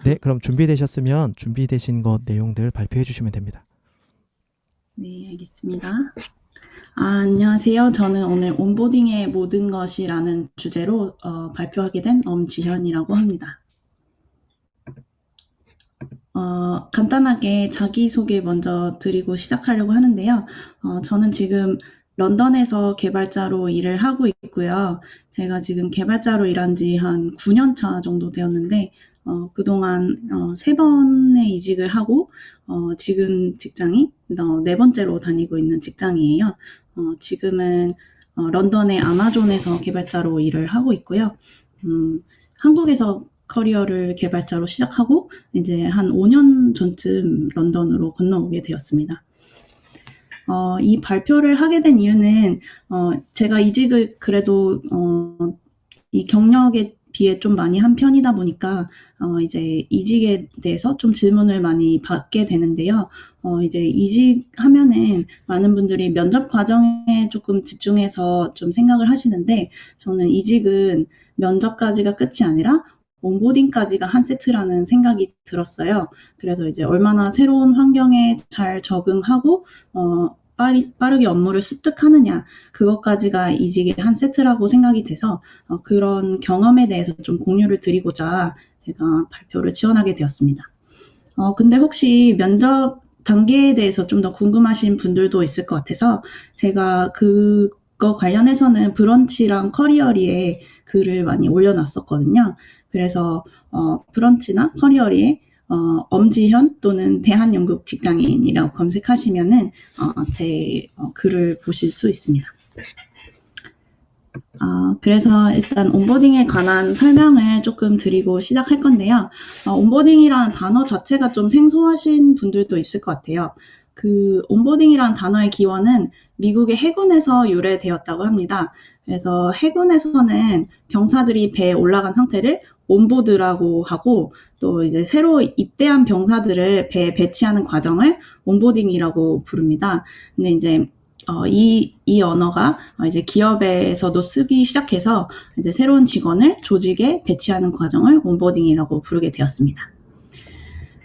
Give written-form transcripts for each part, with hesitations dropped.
네, 그럼 준비되셨으면 준비되신 것 내용들 발표해 주시면 됩니다. 네, 알겠습니다. 안녕하세요. 저는 오늘 온보딩의 모든 것이라는 주제로 발표하게 된 엄지현이라고 합니다. 간단하게 자기소개 먼저 드리고 시작하려고 하는데요. 저는 지금 런던에서 개발자로 일을 하고 있고요. 제가 지금 개발자로 일한 지 한 9년 차 정도 되었는데, 그동안 3번의 이직을 하고, 지금 직장이 네 번째로 다니고 있는 직장이에요. 지금은 런던의 아마존에서 개발자로 일을 하고 있고요. 한국에서 커리어를 개발자로 시작하고 이제 한 5년 전쯤 런던으로 건너오게 되었습니다. 이 발표를 하게 된 이유는 제가 이직을 그래도 이 경력에 비해 좀 많이 한 편이다 보니까 이제 이직에 대해서 좀 질문을 많이 받게 되는데요. 이제 이직하면은 많은 분들이 면접 과정에 조금 집중해서 좀 생각을 하시는데 저는 이직은 면접까지가 끝이 아니라 온보딩까지가 한 세트라는 생각이 들었어요. 그래서 이제 얼마나 새로운 환경에 잘 적응하고 빠르게 업무를 습득하느냐 그것까지가 이직의 한 세트라고 생각이 돼서 그런 경험에 대해서 좀 공유를 드리고자 제가 발표를 지원하게 되었습니다. 근데 혹시 면접 단계에 대해서 좀 더 궁금하신 분들도 있을 것 같아서 제가 그거 관련해서는 브런치랑 커리어리에 글을 많이 올려놨었거든요. 그래서 브런치나 커리어리에 엄지현 또는 대한민국 직장인이라고 검색하시면은 제 글을 보실 수 있습니다. 그래서 일단 온보딩에 관한 설명을 조금 드리고 시작할 건데요. 온보딩이라는 단어 자체가 좀 생소하신 분들도 있을 것 같아요. 그 온보딩이라는 단어의 기원은 미국의 해군에서 유래되었다고 합니다. 그래서 해군에서는 병사들이 배에 올라간 상태를 온보드라고 하고 또 이제 새로 입대한 병사들을 배에 배치하는 과정을 온보딩이라고 부릅니다. 근데 이제 이 언어가 이제 기업에서도 쓰기 시작해서 이제 새로운 직원을 조직에 배치하는 과정을 온보딩이라고 부르게 되었습니다.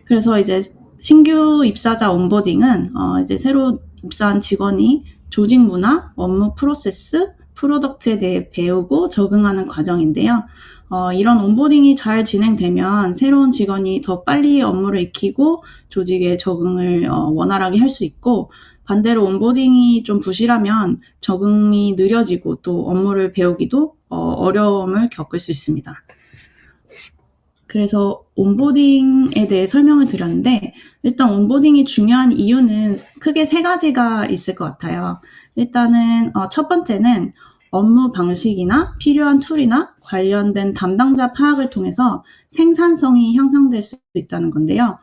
그래서 이제 신규 입사자 온보딩은 이제 새로 입사한 직원이 조직 문화, 업무 프로세스, 프로덕트에 대해 배우고 적응하는 과정인데요. 이런 온보딩이 잘 진행되면 새로운 직원이 더 빨리 업무를 익히고 조직에 적응을 원활하게 할 수 있고 반대로 온보딩이 좀 부실하면 적응이 느려지고 또 업무를 배우기도 어려움을 겪을 수 있습니다. 그래서 온보딩에 대해 설명을 드렸는데 일단 온보딩이 중요한 이유는 크게 세 가지가 있을 것 같아요. 일단은 첫 번째는 업무 방식이나 필요한 툴이나 관련된 담당자 파악을 통해서 생산성이 향상될 수 있다는 건데요.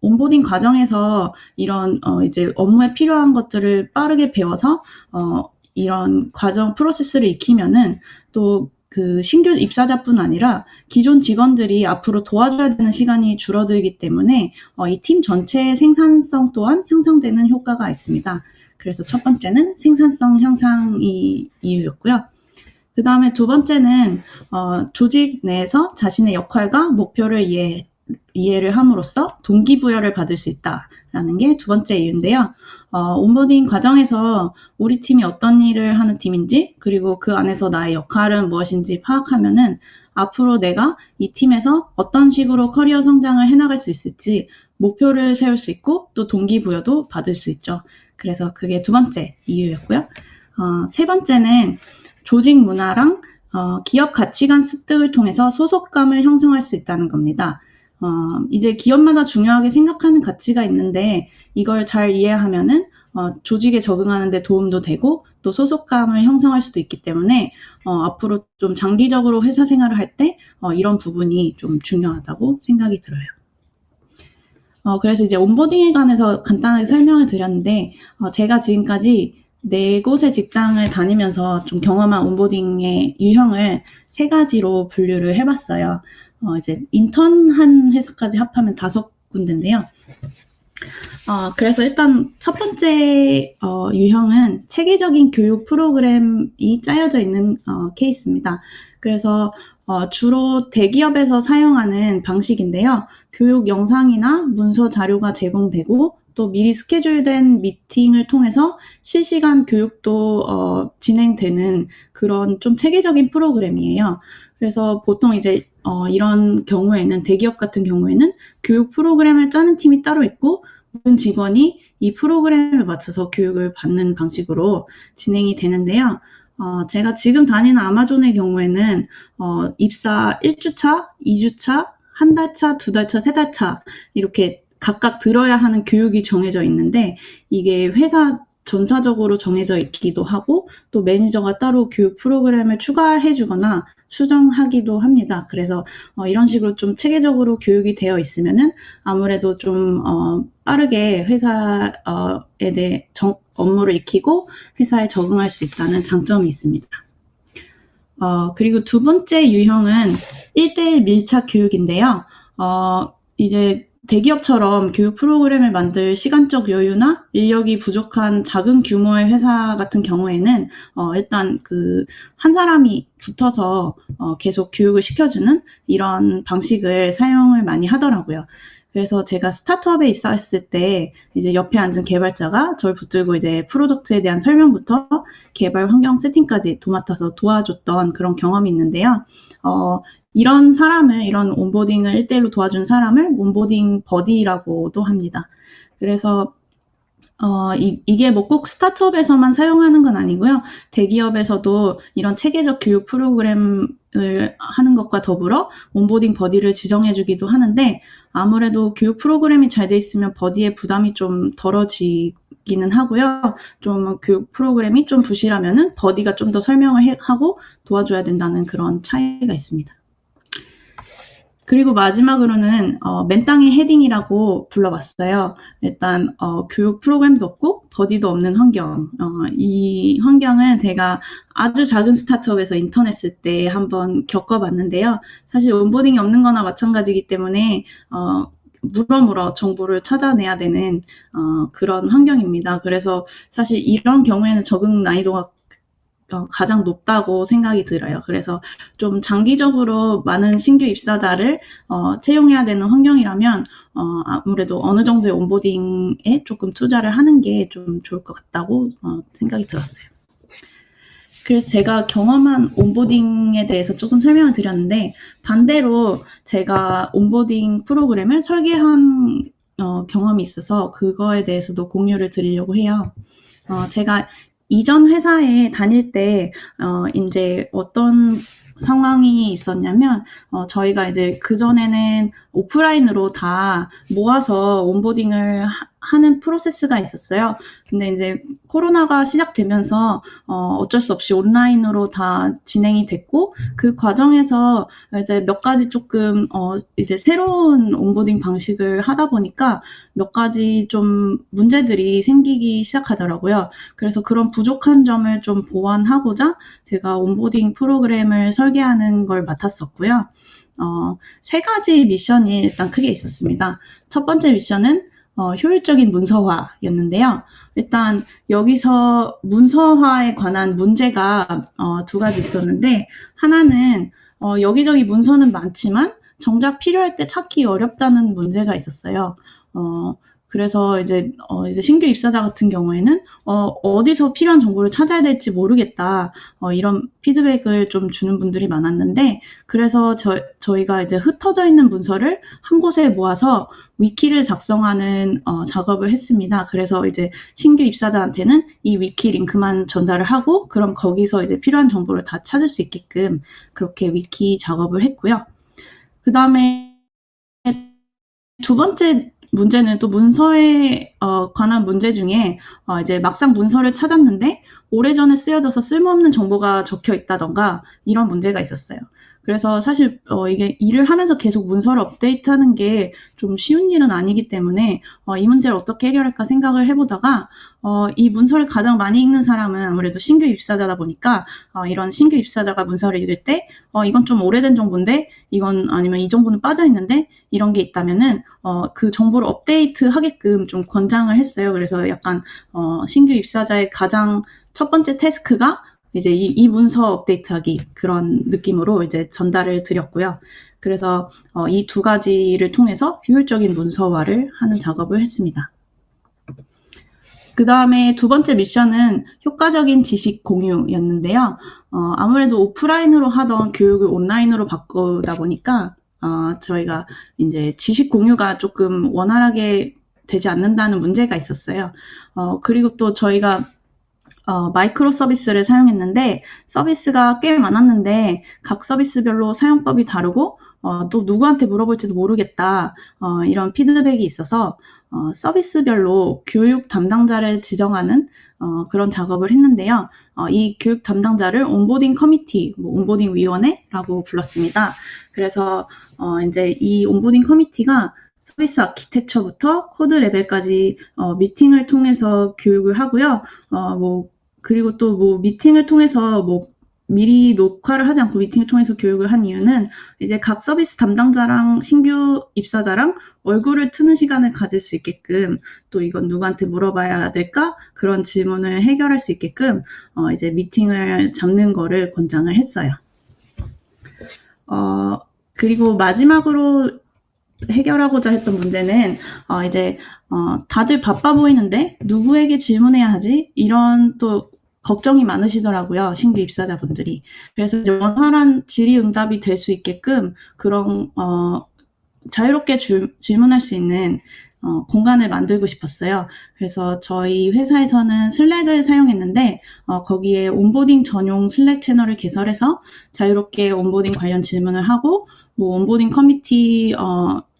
온보딩 과정에서 이런 이제 업무에 필요한 것들을 빠르게 배워서 이런 과정 프로세스를 익히면은 또 그 신규 입사자뿐 아니라 기존 직원들이 앞으로 도와줘야 되는 시간이 줄어들기 때문에 이 팀 전체의 생산성 또한 향상되는 효과가 있습니다. 그래서 첫 번째는 생산성 향상이 이유였고요. 그 다음에 두 번째는 조직 내에서 자신의 역할과 목표를 이해를 함으로써 동기부여를 받을 수 있다라는 게 두 번째 이유인데요. 온보딩 과정에서 우리 팀이 어떤 일을 하는 팀인지 그리고 그 안에서 나의 역할은 무엇인지 파악하면은 앞으로 내가 이 팀에서 어떤 식으로 커리어 성장을 해나갈 수 있을지 목표를 세울 수 있고 또 동기부여도 받을 수 있죠. 그래서 그게 두 번째 이유였고요. 세 번째는 조직 문화랑 기업 가치관 습득을 통해서 소속감을 형성할 수 있다는 겁니다. 이제 기업마다 중요하게 생각하는 가치가 있는데 이걸 잘 이해하면은 조직에 적응하는 데 도움도 되고 또 소속감을 형성할 수도 있기 때문에 앞으로 좀 장기적으로 회사 생활을 할 때 이런 부분이 좀 중요하다고 생각이 들어요. 그래서 이제 온보딩에 관해서 간단하게 설명을 드렸는데 제가 지금까지 네 곳의 직장을 다니면서 좀 경험한 온보딩의 유형을 세 가지로 분류를 해봤어요. 이제 인턴한 회사까지 합하면 5군데인데요. 그래서 일단 첫 번째 유형은 체계적인 교육 프로그램이 짜여져 있는 케이스입니다. 그래서 주로 대기업에서 사용하는 방식인데요. 교육 영상이나 문서 자료가 제공되고 또 미리 스케줄된 미팅을 통해서 실시간 교육도 진행되는 그런 좀 체계적인 프로그램이에요. 그래서 보통 이제 이런 경우에는 대기업 같은 경우에는 교육 프로그램을 짜는 팀이 따로 있고 모든 직원이 이 프로그램에 맞춰서 교육을 받는 방식으로 진행이 되는데요. 제가 지금 다니는 아마존의 경우에는 입사 1주차, 2주차, 한 달 차, 두 달 차, 세 달 차 이렇게 각각 들어야 하는 교육이 정해져 있는데 이게 회사 전사적으로 정해져 있기도 하고 또 매니저가 따로 교육 프로그램을 추가해 주거나 수정하기도 합니다. 그래서 이런 식으로 좀 체계적으로 교육이 되어 있으면은 아무래도 좀 빠르게 회사에 대해 업무를 익히고 회사에 적응할 수 있다는 장점이 있습니다. 그리고 두 번째 유형은 1대1 밀착 교육인데요. 이제 대기업처럼 교육 프로그램을 만들 시간적 여유나 인력이 부족한 작은 규모의 회사 같은 경우에는 일단 한 사람이 붙어서 계속 교육을 시켜주는 이런 방식을 사용을 많이 하더라고요. 그래서 제가 스타트업에 있었을 때 이제 옆에 앉은 개발자가 저를 붙들고 이제 프로덕트에 대한 설명부터 개발 환경 세팅까지 도맡아서 도와줬던 그런 경험이 있는데요. 이런 온보딩을 1대1로 도와준 사람을 온보딩 버디라고도 합니다. 그래서 이게 뭐 꼭 스타트업에서만 사용하는 건 아니고요. 대기업에서도 이런 체계적 교육 프로그램을 하는 것과 더불어 온보딩 버디를 지정해주기도 하는데 아무래도 교육 프로그램이 잘 돼 있으면 버디의 부담이 좀 덜어지기는 하고요. 좀 교육 프로그램이 좀 부실하면은 버디가 좀 더 설명을 하고 도와줘야 된다는 그런 차이가 있습니다. 그리고 마지막으로는 맨땅의 헤딩이라고 불러봤어요. 일단 교육 프로그램도 없고 버디도 없는 환경. 이 환경은 제가 아주 작은 스타트업에서 인턴했을 때 한번 겪어봤는데요. 사실 온보딩이 없는 거나 마찬가지이기 때문에 물어물어 정보를 찾아내야 되는 그런 환경입니다. 그래서 사실 이런 경우에는 적응 난이도가 가장 높다고 생각이 들어요. 그래서 좀 장기적으로 많은 신규 입사자를 채용해야 되는 환경이라면 아무래도 어느 정도의 온보딩에 조금 투자를 하는 게 좀 좋을 것 같다고 생각이 들었어요. 그래서 제가 경험한 온보딩에 대해서 조금 설명을 드렸는데 반대로 제가 온보딩 프로그램을 설계한 경험이 있어서 그거에 대해서도 공유를 드리려고 해요. 제가 이전 회사에 다닐 때 이제 어떤 상황이 있었냐면 저희가 이제 그전에는 오프라인으로 다 모아서 온보딩을 하는 프로세스가 있었어요. 근데 이제 코로나가 시작되면서 어쩔 수 없이 온라인으로 다 진행이 됐고 그 과정에서 이제 몇 가지 조금 이제 새로운 온보딩 방식을 하다 보니까 몇 가지 좀 문제들이 생기기 시작하더라고요. 그래서 그런 부족한 점을 좀 보완하고자 제가 온보딩 프로그램을 설계하는 걸 맡았었고요. 세 가지 미션이 일단 크게 있었습니다. 첫 번째 미션은 효율적인 문서화였는데요. 일단 여기서 문서화에 관한 문제가 두 가지 있었는데 하나는 여기저기 문서는 많지만 정작 필요할 때 찾기 어렵다는 문제가 있었어요. 그래서 이제 신규 입사자 같은 경우에는 어디서 필요한 정보를 찾아야 될지 모르겠다. 이런 피드백을 좀 주는 분들이 많았는데 그래서 저희가 이제 흩어져 있는 문서를 한 곳에 모아서 위키를 작성하는 작업을 했습니다. 그래서 이제 신규 입사자한테는 이 위키 링크만 전달을 하고 그럼 거기서 이제 필요한 정보를 다 찾을 수 있게끔 그렇게 위키 작업을 했고요. 그다음에 두 번째 문제는 또 문서에 관한 문제 중에 이제 막상 문서를 찾았는데 오래전에 쓰여져서 쓸모없는 정보가 적혀 있다던가 이런 문제가 있었어요. 그래서 사실 이게 일을 하면서 계속 문서를 업데이트하는 게 좀 쉬운 일은 아니기 때문에 이 문제를 어떻게 해결할까 생각을 해보다가 이 문서를 가장 많이 읽는 사람은 아무래도 신규 입사자다 보니까 이런 신규 입사자가 문서를 읽을 때 이건 좀 오래된 정보인데 이건 아니면 이 정보는 빠져 있는데 이런 게 있다면은 그 정보를 업데이트 하게끔 좀 권장을 했어요. 그래서 약간 신규 입사자의 가장 첫 번째 태스크가 이제 이 문서 업데이트하기 그런 느낌으로 이제 전달을 드렸고요. 그래서 이 두 가지를 통해서 효율적인 문서화를 하는 작업을 했습니다. 그 다음에 두 번째 미션은 효과적인 지식 공유였는데요. 아무래도 오프라인으로 하던 교육을 온라인으로 바꾸다 보니까 저희가 이제 지식 공유가 조금 원활하게 되지 않는다는 문제가 있었어요. 그리고 또 저희가 마이크로 서비스를 사용했는데 서비스가 꽤 많았는데 각 서비스별로 사용법이 다르고 또 누구한테 물어볼지도 모르겠다 이런 피드백이 있어서 서비스별로 교육 담당자를 지정하는 그런 작업을 했는데요. 이 교육 담당자를 온보딩 커미티, 온보딩 위원회라고 불렀습니다. 그래서 이제 이 온보딩 커미티가 서비스 아키텍처부터 코드 레벨까지 미팅을 통해서 교육을 하고요. 그리고 또 미팅을 통해서 미리 녹화를 하지 않고 미팅을 통해서 교육을 한 이유는 이제 각 서비스 담당자랑 신규 입사자랑 얼굴을 트는 시간을 가질 수 있게끔 또 이건 누구한테 물어봐야 될까? 그런 질문을 해결할 수 있게끔 이제 미팅을 잡는 거를 권장을 했어요. 그리고 마지막으로 해결하고자 했던 문제는 이제 다들 바빠 보이는데 누구에게 질문해야 하지? 이런 또 걱정이 많으시더라고요. 신규 입사자분들이. 그래서 이제 원활한 질의응답이 될 수 있게끔 그런 자유롭게 질문할 수 있는 공간을 만들고 싶었어요. 그래서 저희 회사에서는 슬랙을 사용했는데 거기에 온보딩 전용 슬랙 채널을 개설해서 자유롭게 온보딩 관련 질문을 하고 온보딩 커미티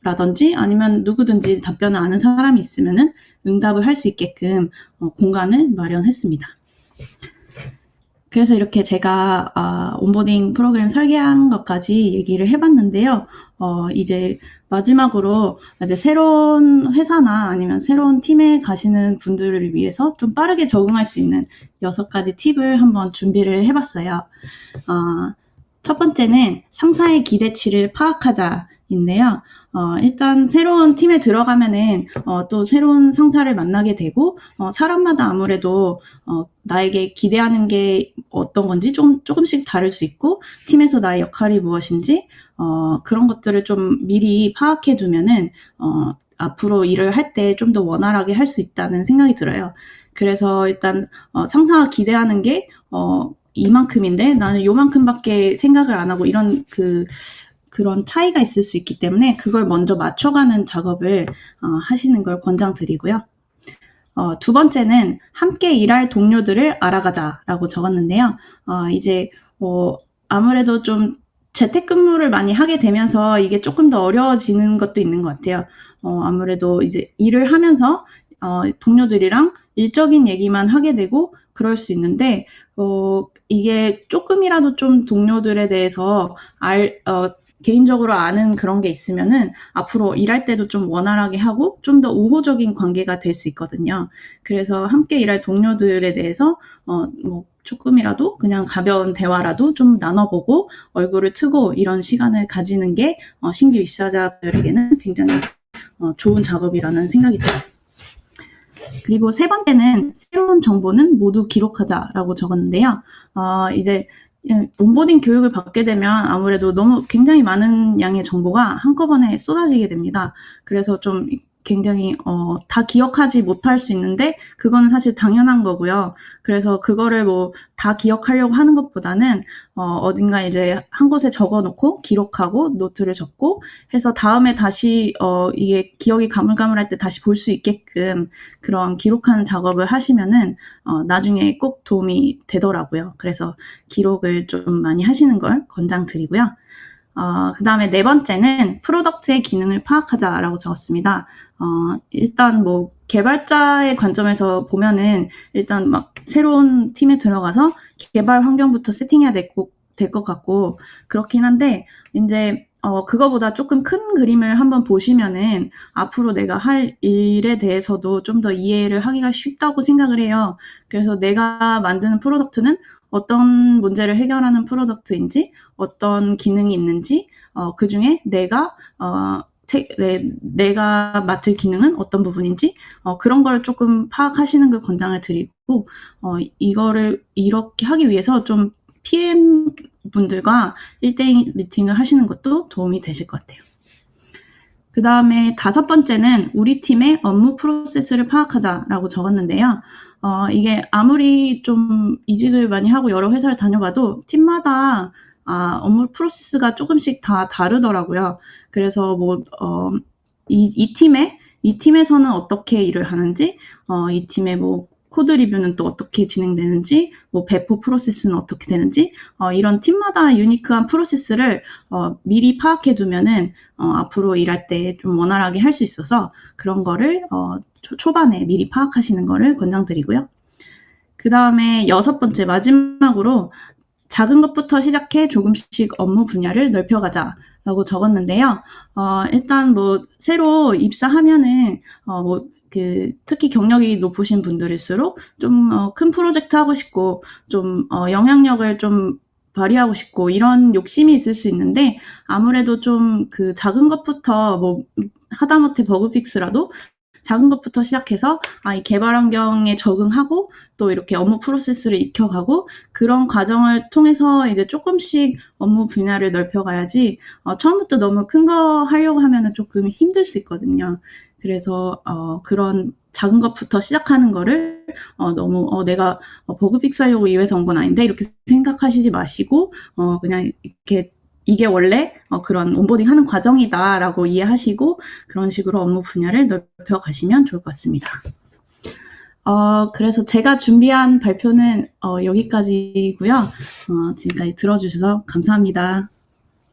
라든지 아니면 누구든지 답변을 아는 사람이 있으면은 응답을 할 수 있게끔 공간을 마련했습니다. 그래서 이렇게 제가 온보딩 프로그램 설계한 것까지 얘기를 해봤는데요. 이제 마지막으로 이제 새로운 회사나 아니면 새로운 팀에 가시는 분들을 위해서 좀 빠르게 적응할 수 있는 6가지 팁을 한번 준비를 해봤어요. 첫 번째는 상사의 기대치를 파악하자인데요. 일단 새로운 팀에 들어가면은 또 새로운 상사를 만나게 되고 사람마다 아무래도 나에게 기대하는 게 어떤 건지 조금씩 다를 수 있고 팀에서 나의 역할이 무엇인지 그런 것들을 좀 미리 파악해 두면은 앞으로 일을 할 때 좀 더 원활하게 할 수 있다는 생각이 들어요. 그래서 일단 상사가 기대하는 게 이만큼인데 나는 요만큼밖에 생각을 안 하고 이런 그런 차이가 있을 수 있기 때문에 그걸 먼저 맞춰가는 작업을 하시는 걸 권장드리고요. 두 번째는 함께 일할 동료들을 알아가자라고 적었는데요. 이제 아무래도 좀 재택근무를 많이 하게 되면서 이게 조금 더 어려워지는 것도 있는 것 같아요. 아무래도 이제 일을 하면서 동료들이랑 일적인 얘기만 하게 되고 그럴 수 있는데 이게 조금이라도 좀 동료들에 대해서 개인적으로 아는 그런 게 있으면은 앞으로 일할 때도 좀 원활하게 하고 좀 더 우호적인 관계가 될 수 있거든요. 그래서 함께 일할 동료들에 대해서 조금이라도 그냥 가벼운 대화라도 좀 나눠보고 얼굴을 트고 이런 시간을 가지는 게 신규 입사자들에게는 굉장히 좋은 작업이라는 생각이 들어요. 그리고 세 번째는 새로운 정보는 모두 기록하자라고 적었는데요. 이제 온보딩 교육을 받게 되면 아무래도 너무 굉장히 많은 양의 정보가 한꺼번에 쏟아지게 됩니다. 그래서 좀 굉장히 다 기억하지 못할 수 있는데 그거는 사실 당연한 거고요. 그래서 그거를 다 기억하려고 하는 것보다는 어딘가 이제 한 곳에 적어놓고 기록하고 노트를 적고 해서 다음에 다시 이게 기억이 가물가물할 때 다시 볼 수 있게끔 그런 기록하는 작업을 하시면은 나중에 꼭 도움이 되더라고요. 그래서 기록을 좀 많이 하시는 걸 권장드리고요. 그 다음에 네 번째는 프로덕트의 기능을 파악하자라고 적었습니다. 일단 개발자의 관점에서 보면은 일단 새로운 팀에 들어가서 개발 환경부터 세팅해야 될 것 같고 그렇긴 한데 이제 그거보다 조금 큰 그림을 한번 보시면은 앞으로 내가 할 일에 대해서도 좀 더 이해를 하기가 쉽다고 생각을 해요. 그래서 내가 만드는 프로덕트는 어떤 문제를 해결하는 프로덕트인지 어떤 기능이 있는지 그중에 내가 내가 맡을 기능은 어떤 부분인지 그런 걸 조금 파악하시는 걸 권장을 드리고 이거를 이렇게 하기 위해서 좀 PM 분들과 1대1 미팅을 하시는 것도 도움이 되실 것 같아요. 그 다음에 5번째는 우리 팀의 업무 프로세스를 파악하자라고 적었는데요. 이게 아무리 좀 이직을 많이 하고 여러 회사를 다녀봐도 팀마다 업무 프로세스가 조금씩 다 다르더라고요. 그래서 이 팀에서는 어떻게 일을 하는지, 이 팀의 코드 리뷰는 또 어떻게 진행되는지, 배포 프로세스는 어떻게 되는지, 이런 팀마다 유니크한 프로세스를 미리 파악해 두면은 앞으로 일할 때 좀 원활하게 할 수 있어서 그런 거를 초반에 미리 파악하시는 거를 권장드리고요. 그 다음에 6번째 마지막으로 작은 것부터 시작해 조금씩 업무 분야를 넓혀가자라고 적었는데요. 일단 새로 입사하면은 특히 경력이 높으신 분들일수록 좀 큰 프로젝트 하고 싶고 좀 영향력을 좀 발휘하고 싶고 이런 욕심이 있을 수 있는데 아무래도 좀 그 작은 것부터 하다못해 버그 픽스라도 작은 것부터 시작해서 이 개발 환경에 적응하고 또 이렇게 업무 프로세스를 익혀가고 그런 과정을 통해서 이제 조금씩 업무 분야를 넓혀가야지 처음부터 너무 큰 거 하려고 하면은 조금 힘들 수 있거든요. 그래서 그런 작은 것부터 시작하는 거를 너무 내가 버그 픽스하려고 이 회사 온 건 아닌데 이렇게 생각하시지 마시고 그냥 이렇게 이게 원래 그런 온보딩 하는 과정이다라고 이해하시고 그런 식으로 업무 분야를 넓혀 가시면 좋을 것 같습니다. 그래서 제가 준비한 발표는 여기까지고요. 지금까지 들어주셔서 감사합니다.